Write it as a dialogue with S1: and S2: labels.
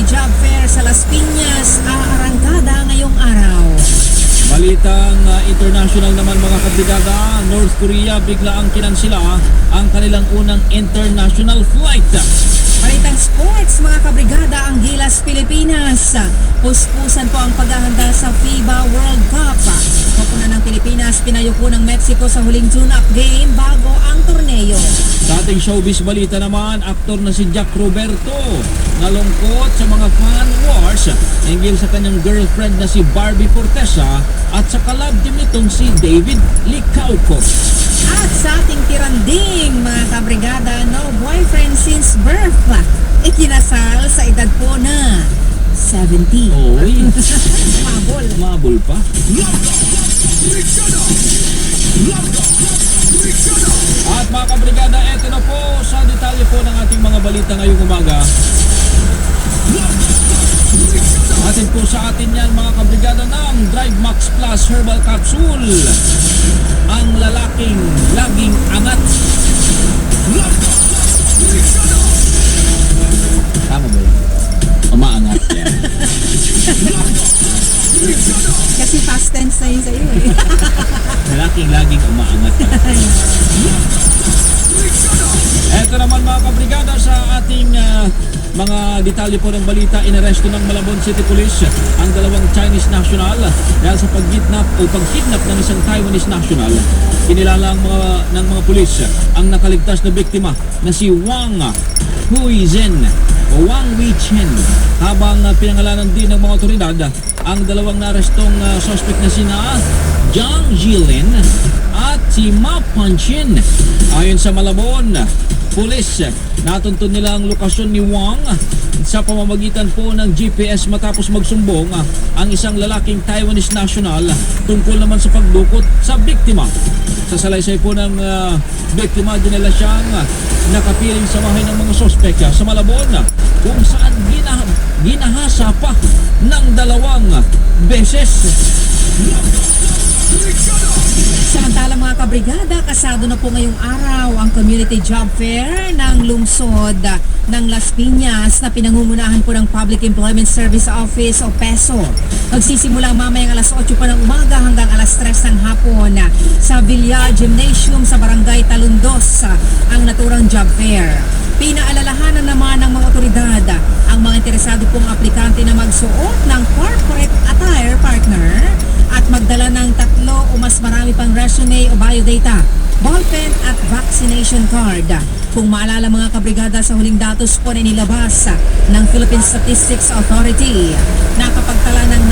S1: Job Fair sa Las Piñas aarangkada ngayong araw.
S2: Balitang international naman mga kabrigada, North Korea bigla ang kinansila ang kanilang unang international flight.
S1: Balitang sports mga kabrigada, ang Gilas Pilipinas. Puspusan po ang paghahanda sa FIBA World Cup. Kapuna ng Pilipinas, pinayuko ng Mexico sa huling tune-up game bago ang torneo.
S2: Sa ating showbiz balita naman, aktor na si Jack Roberto nalungkot sa mga fan wars hinggil sa kanyang girlfriend na si Barbie Fortesa at sa kalab din nitong si David Licauco.
S1: At sa ating tiranding mga kabrigada, no boyfriend since birth. Ikinasal sa edad po na 70.
S2: Oy,
S1: Mabol.
S2: mabul pa. At mga kabrigada, eto na po sa detalye po ng ating mga balita ngayong umaga. Atin po sa atin yan mga kabrigada ng Drive Max Plus Herbal Capsule. Ang lalaking laging angat. Tama ba yun? Umaangat yan.
S1: Kasi past tense na yun sa'yo eh.
S2: Lalaking laging umaangat. Eto naman mga kabrigada sa ating mga detalye po ng balita. Inaresto ng Malabon City Police ang dalawang Chinese national dahil sa pagkidnap ng isang Taiwanese national. Kinilala ng mga pulis ang nakaligtas na biktima na si Wang Huizhen o Wang Weichen, habang pinangalanan din ng mga otoridad ang dalawang narestong suspect na sina Jiang Jilin at si Ma Panchin. Ayon sa Malabon Police, natuntun nila ang lokasyon ni Wang sa pamamagitan po ng GPS matapos magsumbong ang isang lalaking Taiwanese national tungkol naman sa pagdukot sa biktima. Sa salaysay po ng biktima, dinala siyang nakapiling sa bahay ng mga sospek sa Malabon kung saan ginahasa pa ng dalawang beses.
S1: Samantala mga kabrigada, kasado na po ngayong araw ang Community Job Fair ng lungsod ng Las Piñas na pinangungunahan po ng Public Employment Service Office o PESO. Magsisimula mamayang alas 8 pa ng umaga hanggang alas 3 ng hapon sa Villa Gymnasium sa Barangay Talundos ang naturang job fair. Pinaalalahanan naman ng mga otoridad ang mga interesado pong aplikante na magsuot ng corporate attire partner at magdala ng 3 o mas marami pang resume o biodata, ballpen at vaccination card. Kung maalala mga kabrigada, sa huling datos po na inilabas ng Philippine Statistics Authority, nakapagtala ng